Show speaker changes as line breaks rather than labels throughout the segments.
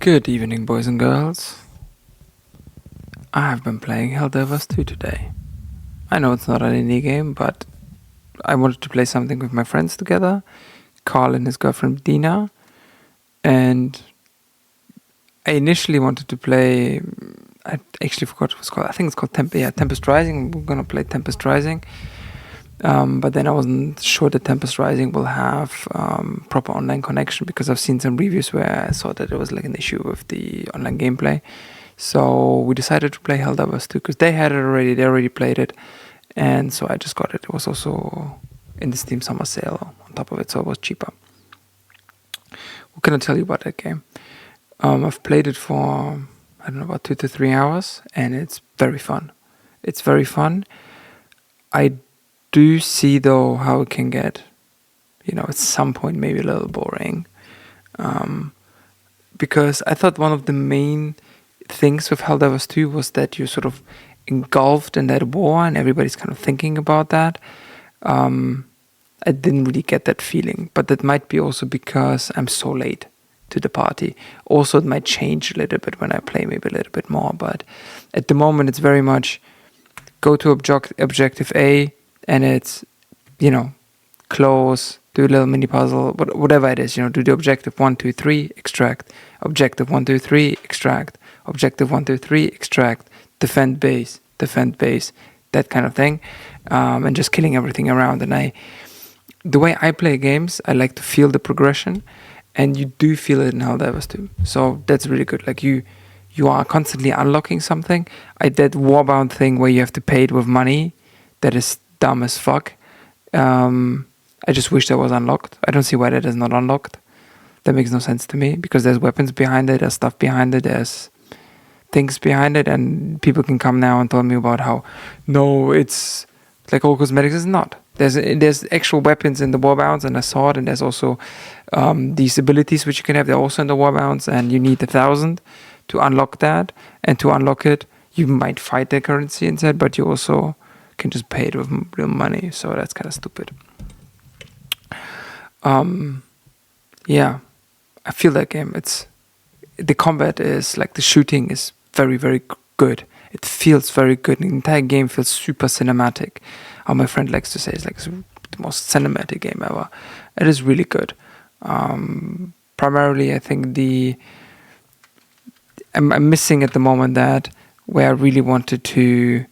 Good evening, boys and girls. I have been playing Helldivers 2 today. I know it's not an indie game, but I wanted to play something with my friends together, Carl and his girlfriend Dina, and I initially wanted to play. I actually forgot what it was called. I think it's called Tempest Rising. We're gonna play Tempest Rising, but then I wasn't sure that Tempest Rising will have proper online connection because I've seen some reviews where I saw that there was like an issue with the online gameplay. So we decided to play Helldivers 2 because they had it already. They already played it, and so I just got it. It was also in the Steam summer sale on top of it, so it was cheaper. What can I tell you about that game? I've played it for, I don't know, about 2 to 3 hours, and it's very fun. It's very fun. I do see, though, how it can get, at some point maybe a little boring. Because I thought one of the main things with Helldivers 2 was that you're sort of engulfed in that war, and everybody's kind of thinking about that. I didn't really get that feeling, but that might be also because I'm so late to the party. Also, it might change a little bit when I play maybe a little bit more, but at the moment it's very much go to objective A, and it's, close, do a little mini puzzle, whatever it is, do the objective 1, 2, 3, extract, objective 1, 2, 3, extract, objective 1, 2, 3, extract, defend base, that kind of thing, and just killing everything around. And the way I play games, I like to feel the progression, and you do feel it in Helldivers 2. So that's really good. Like you are constantly unlocking something. That Warbound thing where you have to pay it with money, that is dumb as fuck. I just wish that was unlocked. I don't see why that is not unlocked. That makes no sense to me because there's weapons behind it, there's stuff behind it, there's things behind it, and people can come now and tell me about how no, it's like all cosmetics. Is not. There's actual weapons in the Warbounds and a sword, and there's also these abilities which you can have. They're also in the Warbounds, and you need 1,000 to unlock that. And to unlock it, you might fight the currency instead, but you also can just pay it with real money. So that's kind of stupid. Yeah, I feel that game. The combat is like the shooting is very, very good. It feels very good. The entire game feels super cinematic. How my friend likes to say, it's like the most cinematic game ever. It is really good. Primarily, I think I'm missing at the moment that where I really wanted to,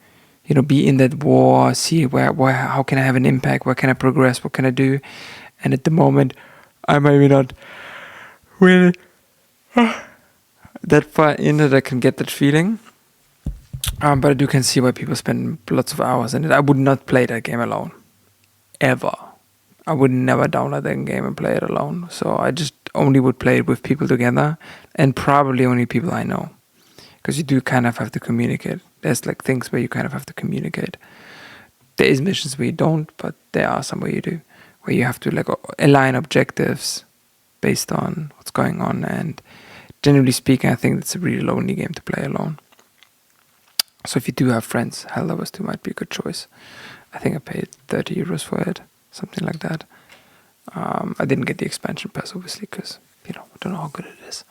be in that war, see where how can I have an impact, where can I progress, what can I do, and at the moment, I maybe not really that far in that I can get that feeling. But I do can see why people spend lots of hours in it. I would not play that game alone. Ever. I would never download that game and play it alone. So I just only would play it with people together, and probably only people I know. Because you do kind of have to communicate. There's like things where you kind of have to communicate. There is missions where you don't, but there are some where you do. Where you have to like align objectives based on what's going on. And generally speaking, I think it's a really lonely game to play alone. So if you do have friends, Helldivers 2 might be a good choice. I think I paid 30 euros for it, something like that. I didn't get the expansion pass, obviously, because, I don't know how good it is.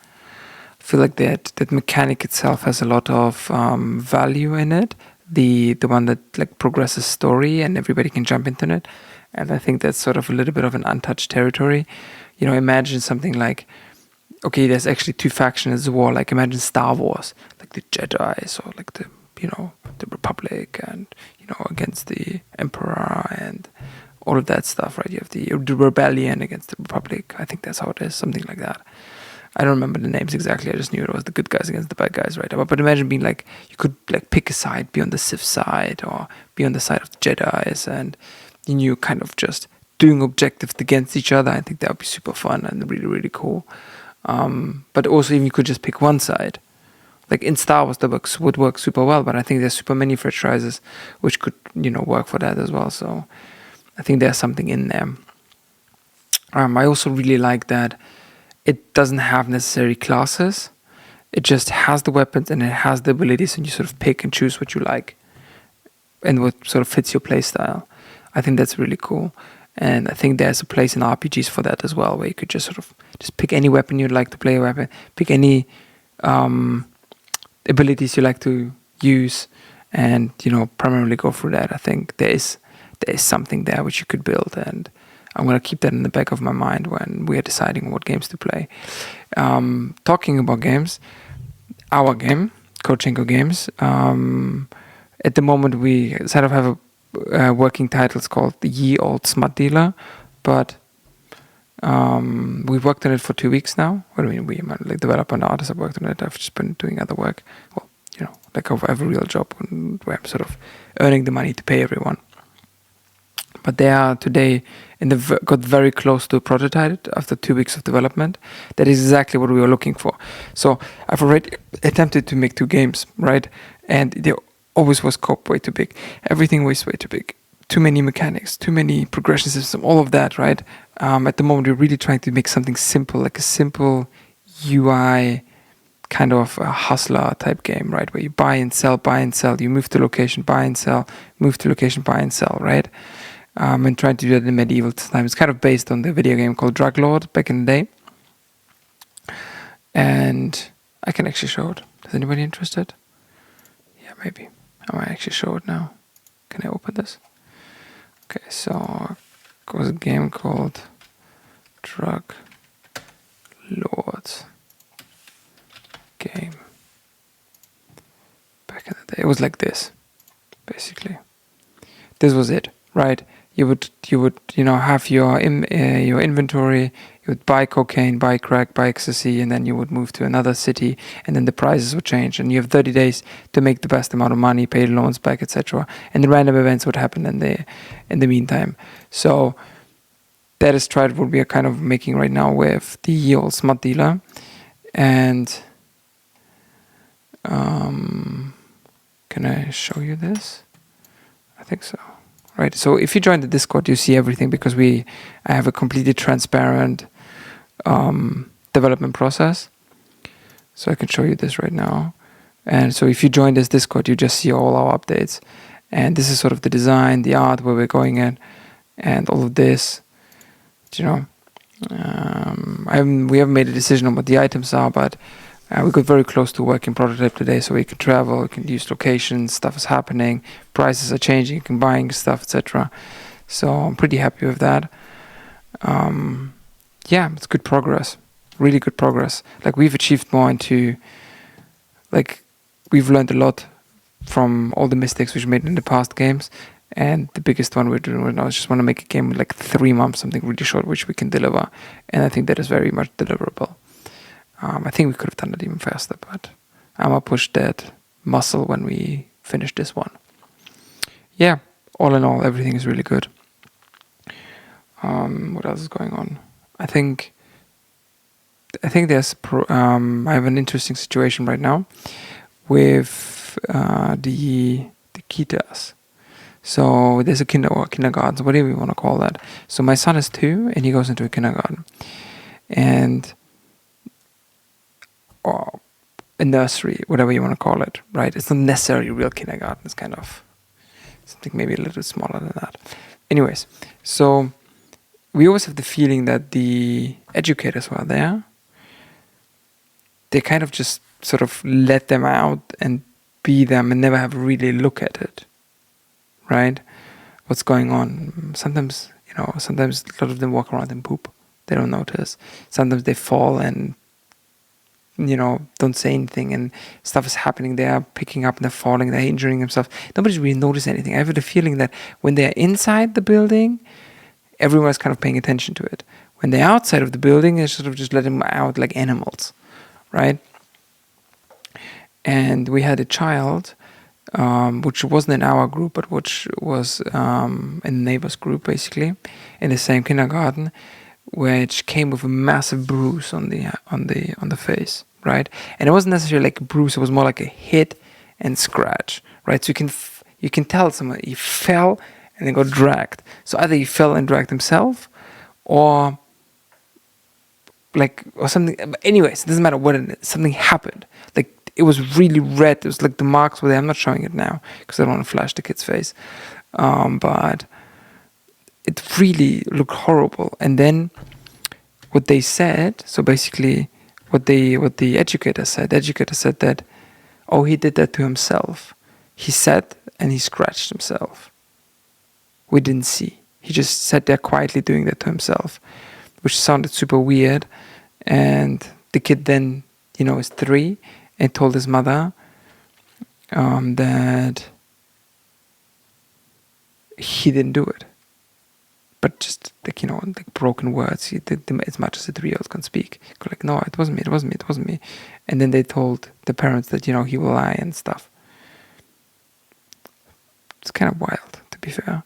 I feel like that mechanic itself has a lot of value in it. The one that like progresses story and everybody can jump into it. And I think that's sort of a little bit of an untouched territory. Imagine something like, okay, there's actually two factions in the war. Like imagine Star Wars, like the Jedis or like the Republic and, against the Emperor and all of that stuff, right? You have the rebellion against the Republic. I think that's how it is, something like that. I don't remember the names exactly. I just knew it was the good guys against the bad guys, right? But imagine being like, you could like pick a side, be on the Sith side or be on the side of the Jedis, and you kind of just doing objectives against each other. I think that would be super fun and really, really cool. But also even you could just pick one side. Like in Star Wars, that would work super well, but I think there's super many franchises which could, work for that as well. So I think there's something in there. I also really like that it doesn't have necessary classes. It just has the weapons and it has the abilities, and you sort of pick and choose what you like and what sort of fits your playstyle. I think that's really cool. And I think there's a place in RPGs for that as well, where you could just sort of just pick any weapon you'd like to play a weapon, pick any abilities you like to use, and primarily go through that. I think there is something there which you could build, and I'm gonna keep that in the back of my mind when we are deciding what games to play. Talking about games, our game, Korotchenko Games. At the moment, we sort of have a working title. It's called the Ye Old Smut Dealer, but we've worked on it for 2 weeks now. What do I mean we? Like developer and artists have worked on it. I've just been doing other work. Well, like I have a real job where I'm sort of earning the money to pay everyone. But they are today got very close to a prototype after 2 weeks of development. That is exactly what we were looking for. So I've already attempted to make 2 games, right? And they always was scope way too big. Everything was way too big. Too many mechanics, too many progression system, all of that, right? At the moment, we're really trying to make something simple, like a simple UI kind of a hustler type game, right? Where you buy and sell, you move to location, buy and sell, move to location, buy and sell, right? And trying to do that in medieval times. It's kind of based on the video game called Drug Lord back in the day. And I can actually show it. Is anybody interested? Yeah, maybe. I might actually show it now. Can I open this? Okay, so it was a game called Drug Lord game. Back in the day, it was like this, basically. This was it, right? You would have your inventory. You would buy cocaine, buy crack, buy ecstasy, and then you would move to another city, and then the prices would change. And you have 30 days to make the best amount of money, pay loans back, etc. And the random events would happen in the meantime. So that is what we are kind of making right now with the old Smut Dealer. And can I show you this? I think so. Right. So if you join the Discord, you see everything because I have a completely transparent development process. So I can show you this right now. And so if you join this Discord, you just see all our updates. And this is sort of the design, the art, where we're going in, and all of this. We haven't made a decision on what the items are, but we got very close to working prototype today, so we can travel, we can use locations, stuff is happening, prices are changing, you can buying stuff, etc. So I'm pretty happy with that. Yeah, it's good progress, really good progress. Like we've achieved more we've learned a lot from all the mistakes we've made in the past games. And the biggest one we're doing right now is just want to make a game with like 3 months, something really short, which we can deliver. And I think that is very much deliverable. I think we could have done it even faster, but I'm going to push that muscle when we finish this one. Yeah, all in all, everything is really good. What else is going on? I think there's I have an interesting situation right now with the Kitas. So there's a kindergarten, so whatever you want to call that. So my son is 2 and he goes into a kindergarten. And or a nursery, whatever you want to call it, right? It's not necessarily a real kindergarten. It's kind of something maybe a little smaller than that. Anyways, so we always have the feeling that the educators who are there, they kind of just sort of let them out and be them and never have a really look at it, right? What's going on? Sometimes a lot of them walk around and poop. They don't notice. Sometimes they fall and don't say anything, and stuff is happening. They are picking up and they're falling, they're injuring themselves. Nobody's really noticed anything. I have the feeling that when they're inside the building, everyone's kind of paying attention to it. When they're outside of the building, they sort of just let them out like animals, right? And we had a child, which wasn't in our group, but which was in the neighbor's group, basically, in the same kindergarten, which came with a massive bruise on the face, right? And it wasn't necessarily like a bruise; it was more like a hit and scratch, right? So you can tell someone he fell and then got dragged. So either he fell and dragged himself, or something. But anyways, it doesn't matter what it is. Something happened. Like it was really red. It was like the marks were there. I'm not showing it now because I don't want to flash the kid's face, but it really looked horrible. And then what they said, so basically what the educator said. The educator said that, oh, he did that to himself. He sat and he scratched himself. We didn't see. He just sat there quietly doing that to himself, which sounded super weird. And the kid then, is 3 and told his mother that he didn't do it. But just like broken words, he did as much as a 3-year-old can speak. Like, no, it wasn't me. And then they told the parents that, he will lie and stuff. It's kind of wild, to be fair.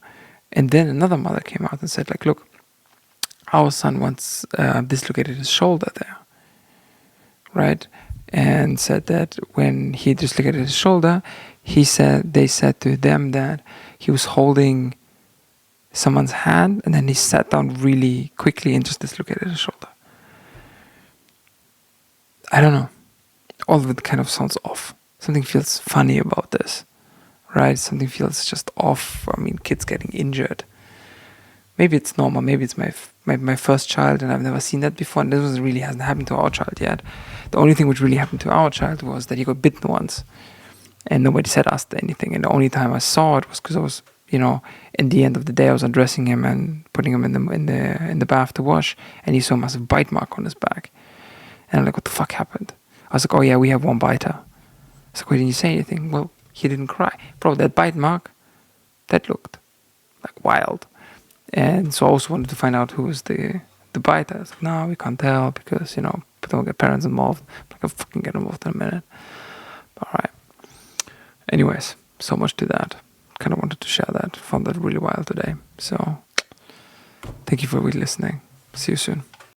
And then another mother came out and said, like, look, our son once dislocated his shoulder there, right? And said that when he dislocated his shoulder, they said to them that he was holding someone's hand and then he sat down really quickly and just dislocated his shoulder. I don't know. All of it kind of sounds off. Something feels funny about this, right? Something feels just off. I mean, kids getting injured. Maybe it's normal. Maybe it's my first child and I've never seen that before. And this really hasn't happened to our child yet. The only thing which really happened to our child was that he got bitten once. And nobody said us anything. And the only time I saw it was because I was, in the end of the day, I was undressing him and putting him in the bath to wash, and he saw a massive bite mark on his back. And I'm like, what the fuck happened? I was like, oh yeah, we have one biter. I was like, why didn't you say anything? Well, he didn't cry. Bro, that bite mark, that looked like wild. And so I also wanted to find out who was the biter. I was like, no, we can't tell because, we don't get parents involved. I'm like, I'll fucking get involved in a minute. All right. Anyways, so much to that. Kind of wanted to share that. Found that really wild today. So, thank you for listening. See you soon.